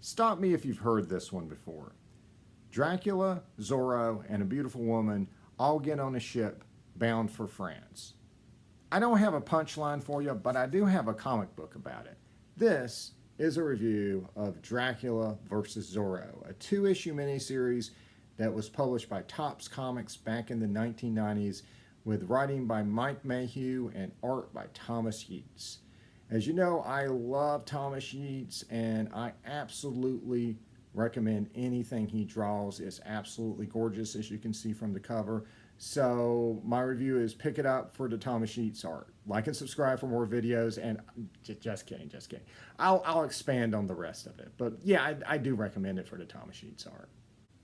Stop me if you've heard this one before. Dracula, Zorro, and a beautiful woman all get on a ship bound for France. I don't have a punchline for you, but I do have a comic book about it. This is a review of Dracula vs. Zorro, a 2-issue miniseries that was published by Topps Comics back in the 1990s with writing by Mike Mayhew and art by Thomas Yeates. As you know, I love Thomas Yeates, and I absolutely recommend anything he draws. It's absolutely gorgeous, as you can see from the cover. So my review is pick it up for the Thomas Yeates art. Like and subscribe for more videos, and just kidding. I'll expand on the rest of it. But yeah, I do recommend it for the Thomas Yeates art.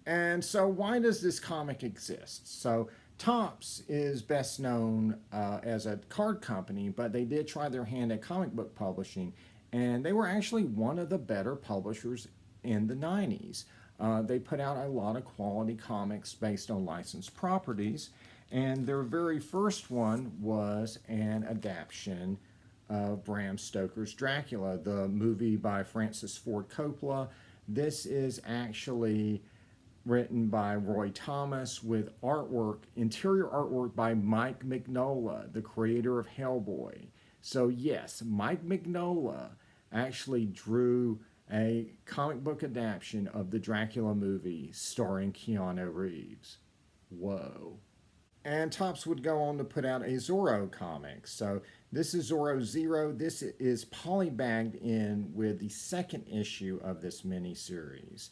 And so why does this comic exist? So Topps is best known as a card company, but they did try their hand at comic book publishing, and they were actually one of the better publishers in the 90s. They put out a lot of quality comics based on licensed properties, and their very first one was an adaptation of Bram Stoker's Dracula, the movie by Francis Ford Coppola. This is actually written by Roy Thomas with artwork, interior artwork by Mike Mignola, the creator of Hellboy. So yes, Mike Mignola actually drew a comic book adaptation of the Dracula movie starring Keanu Reeves. Whoa. And Topps would go on to put out a Zorro comic. So this is Zorro Zero. This is polybagged in with the second issue of this miniseries.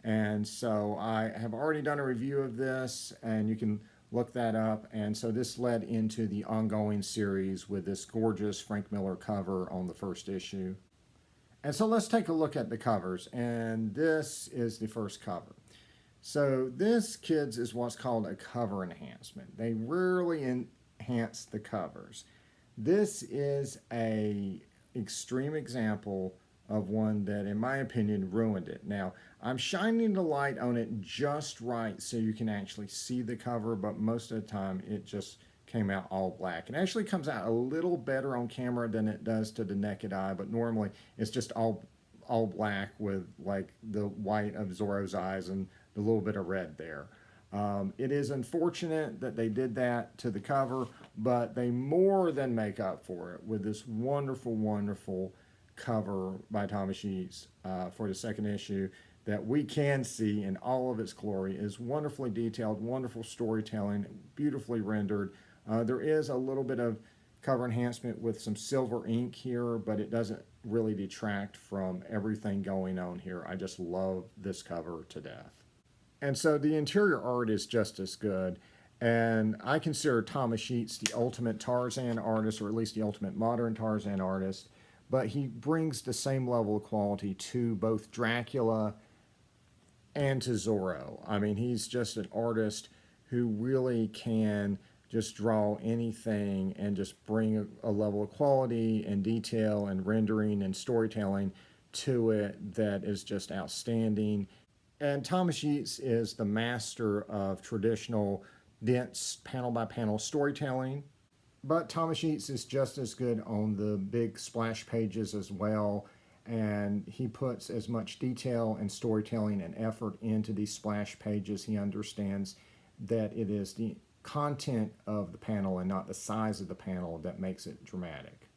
And so I have already done a review of this, and you can look that up. And so this led into the ongoing series with this gorgeous Frank Miller cover on the first issue. And so let's take a look at the covers, and this is the first cover. So this, kids, is what's called a cover enhancement. They rarely enhance the covers. This is an extreme example of one that, in my opinion, ruined it. Now, I'm shining the light on it just right so you can actually see the cover, but most of the time it just came out all black. It actually comes out a little better on camera than it does to the naked eye, but normally it's just all black with like the white of Zorro's eyes and a little bit of red there. It is unfortunate that they did that to the cover, but they more than make up for it with this wonderful, wonderful cover by Thomas Yeates for the second issue that we can see in all of its glory. Is wonderfully detailed, wonderful storytelling, beautifully rendered. There is a little bit of cover enhancement with some silver ink here, but it doesn't really detract from everything going on here. I just love this cover to death. And so the interior art is just as good. And I consider Thomas Yeates the ultimate Tarzan artist, or at least the ultimate modern Tarzan artist. But he brings the same level of quality to both Dracula and to Zorro. I mean, he's just an artist who really can just draw anything and just bring a level of quality and detail and rendering and storytelling to it that is just outstanding. And Thomas Yeates is the master of traditional, dense, panel-by-panel storytelling. But Thomas Yeates is just as good on the big splash pages as well, and he puts as much detail and storytelling and effort into these splash pages. He understands that it is the content of the panel and not the size of the panel that makes it dramatic.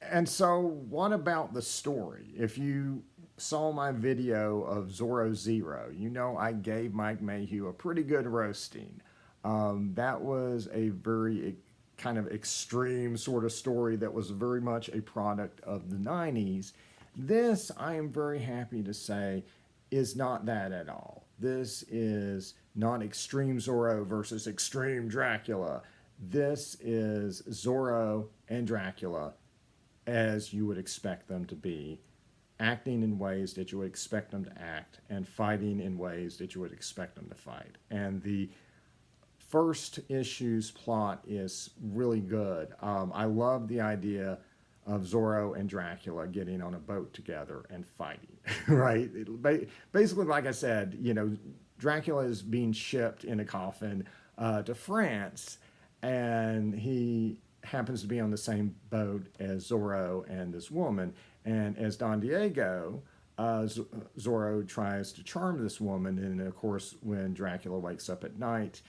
And so what about the story? If you saw my video of Zorro Zero, you know I gave Mike Mayhew a pretty good roasting. That was a very kind of extreme sort of story that was very much a product of the 90s. This, I am very happy to say, is not that at all. This is not extreme Zorro versus extreme Dracula. This is Zorro and Dracula as you would expect them to be, acting in ways that you would expect them to act, and fighting in ways that you would expect them to fight. And the first issue's plot is really good. I love the idea of Zorro and Dracula getting on a boat together and fighting, right? Basically, like I said, you know, Dracula is being shipped in a coffin to France, and he happens to be on the same boat as Zorro and this woman. And as Don Diego, Zorro tries to charm this woman, and of course, when Dracula wakes up at night,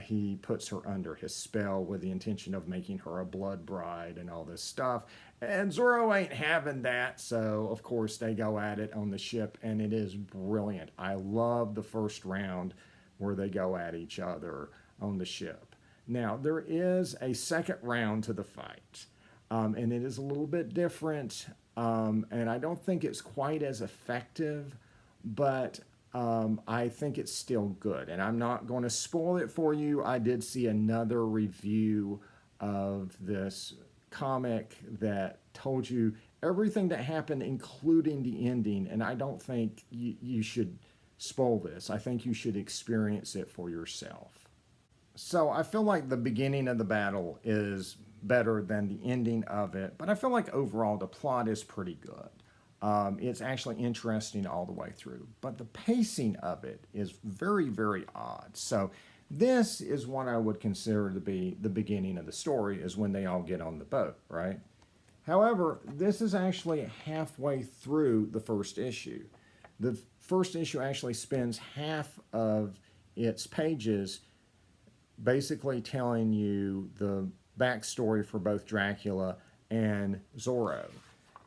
he puts her under his spell with the intention of making her a blood bride and all this stuff. And Zorro ain't having that, so of course they go at it on the ship, and it is brilliant. I love the first round where they go at each other on the ship. Now, there is a second round to the fight, and it is a little bit different, and I don't think it's quite as effective, but I think it's still good. And I'm not going to spoil it for you. I did see another review of this comic that told you everything that happened, including the ending, and I don't think you should spoil this. I think you should experience it for yourself. So I feel like the beginning of the battle is better than the ending of it, but I feel like overall the plot is pretty good. It's actually interesting all the way through, but the pacing of it is very, very odd. So this is what I would consider to be the beginning of the story, is when they all get on the boat, right? However, this is actually halfway through the first issue. The first issue actually spends half of its pages basically telling you the backstory for both Dracula and Zorro,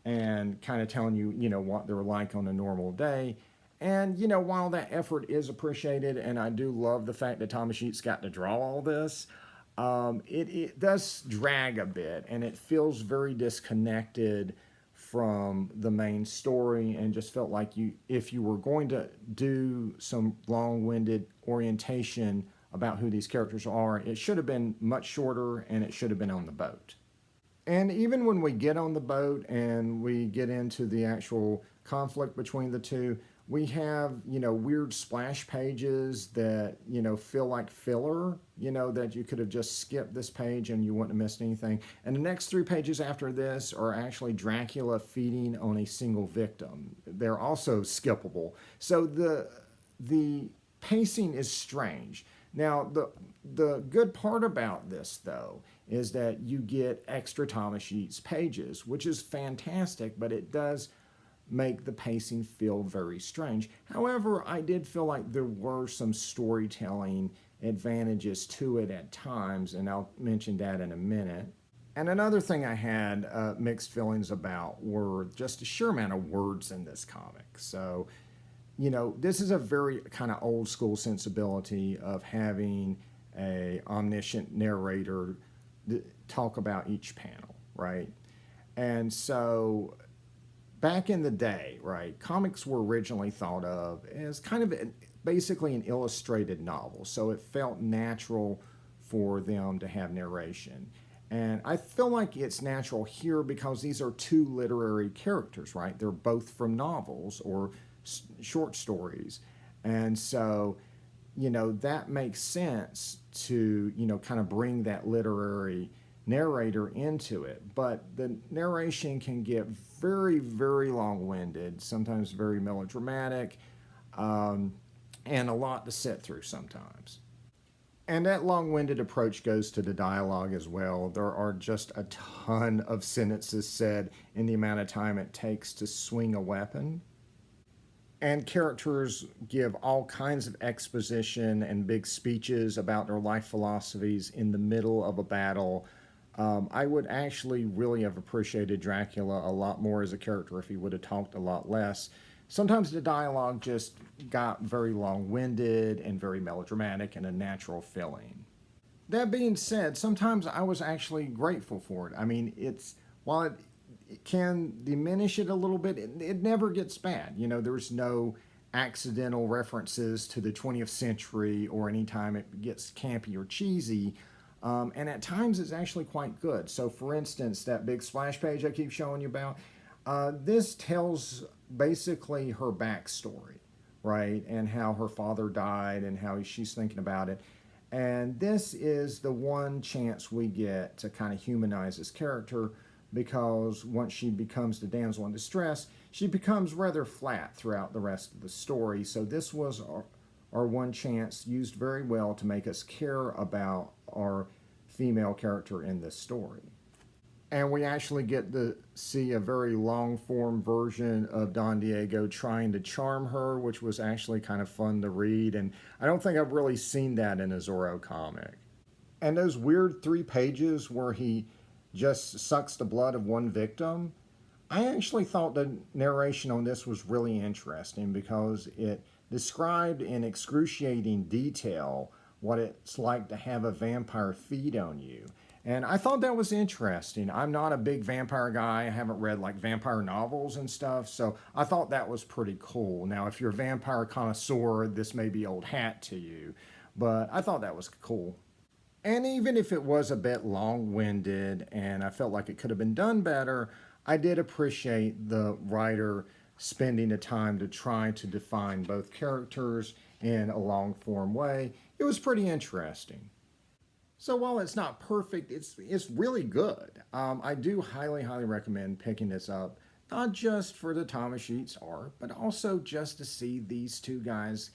and kind of telling you, what they're like on a normal day. And, while that effort is appreciated, and I do love the fact that Thomas Sheets got to draw all this, it does drag a bit, and it feels very disconnected from the main story, and just felt like if you were going to do some long-winded orientation about who these characters are, it should have been much shorter, and it should have been on the boat. And even when we get on the boat and we get into the actual conflict between the two, we have, weird splash pages that, feel like filler, that you could have just skipped this page and you wouldn't have missed anything. And the next 3 pages after this are actually Dracula feeding on a single victim. They're also skippable. So the pacing is strange. Now, the good part about this, though, is that you get extra Thomas Sheets pages, which is fantastic, but it does make the pacing feel very strange. However, I did feel like there were some storytelling advantages to it at times, and I'll mention that in a minute. And another thing I had mixed feelings about were just the sheer amount of words in this comic. So, this is a very kind of old school sensibility of having a omniscient narrator talk about each panel, right? And so back in the day, right, comics were originally thought of as kind of basically an illustrated novel, so it felt natural for them to have narration. And I feel like it's natural here because these are 2 literary characters, right? They're both from novels or short stories. And so, that makes sense to, kind of bring that literary narrator into it. But the narration can get very, very long-winded, sometimes very melodramatic, and a lot to sit through sometimes. And that long-winded approach goes to the dialogue as well. There are just a ton of sentences said in the amount of time it takes to swing a weapon. And characters give all kinds of exposition and big speeches about their life philosophies in the middle of a battle. I would actually really have appreciated Dracula a lot more as a character if he would have talked a lot less. Sometimes the dialogue just got very long-winded and very melodramatic and a natural feeling. That being said, sometimes I was actually grateful for it. I mean, while it can diminish it a little bit, it never gets bad. There's no accidental references to the 20th century or anytime it gets campy or cheesy. And at times it's actually quite good. So for instance, that big splash page I keep showing you about, this tells basically her backstory, right? And how her father died and how she's thinking about it. And this is the one chance we get to kind of humanize this character, because once she becomes the damsel in distress, she becomes rather flat throughout the rest of the story. So this was our one chance, used very well to make us care about our female character in this story. And we actually get to see a very long form version of Don Diego trying to charm her, which was actually kind of fun to read. And I don't think I've really seen that in a Zorro comic. And those weird 3 pages where he just sucks the blood of one victim, I actually thought the narration on this was really interesting because it described in excruciating detail what it's like to have a vampire feed on you. And I thought that was interesting. I'm not a big vampire guy. I haven't read like vampire novels and stuff, so I thought that was pretty cool. Now, if you're a vampire connoisseur, this may be old hat to you, but I thought that was cool. And even if it was a bit long-winded and I felt like it could have been done better, I did appreciate the writer spending the time to try to define both characters in a long-form way. It was pretty interesting. So while it's not perfect, it's really good. I do highly recommend picking this up, not just for the Thomas Sheets art, but also just to see these two guys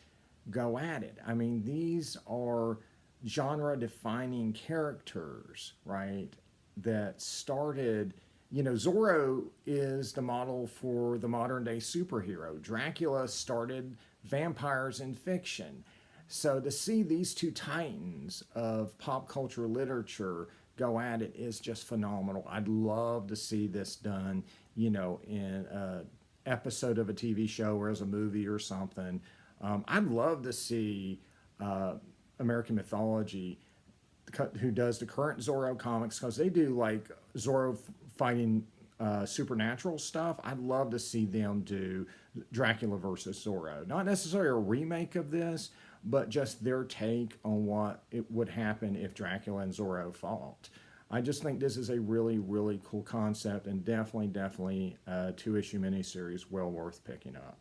go at it. I mean, these are genre-defining characters, right? That started, Zorro is the model for the modern-day superhero. Dracula started vampires in fiction. So to see these two titans of pop culture literature go at it is just phenomenal. I'd love to see this done, in an episode of a TV show or as a movie or something. I'd love to see American Mythology, who does the current Zorro comics, because they do like Zorro fighting supernatural stuff. I'd love to see them do Dracula versus Zorro. Not necessarily a remake of this, but just their take on what it would happen if Dracula and Zorro fought. I just think this is a really cool concept, and definitely a 2-issue miniseries well worth picking up.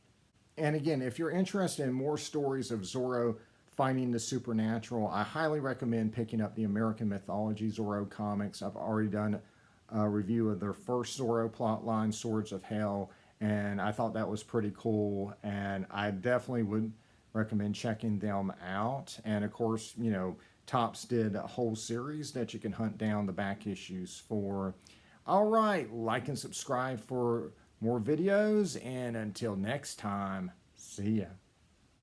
And again, if you're interested in more stories of Zorro fighting the supernatural, I highly recommend picking up the American Mythology Zorro comics. I've already done a review of their first Zorro plotline, Swords of Hell, and I thought that was pretty cool, and I definitely would recommend checking them out. And of course, Topps did a whole series that you can hunt down the back issues for. All right, like and subscribe for more videos, and until next time, see ya.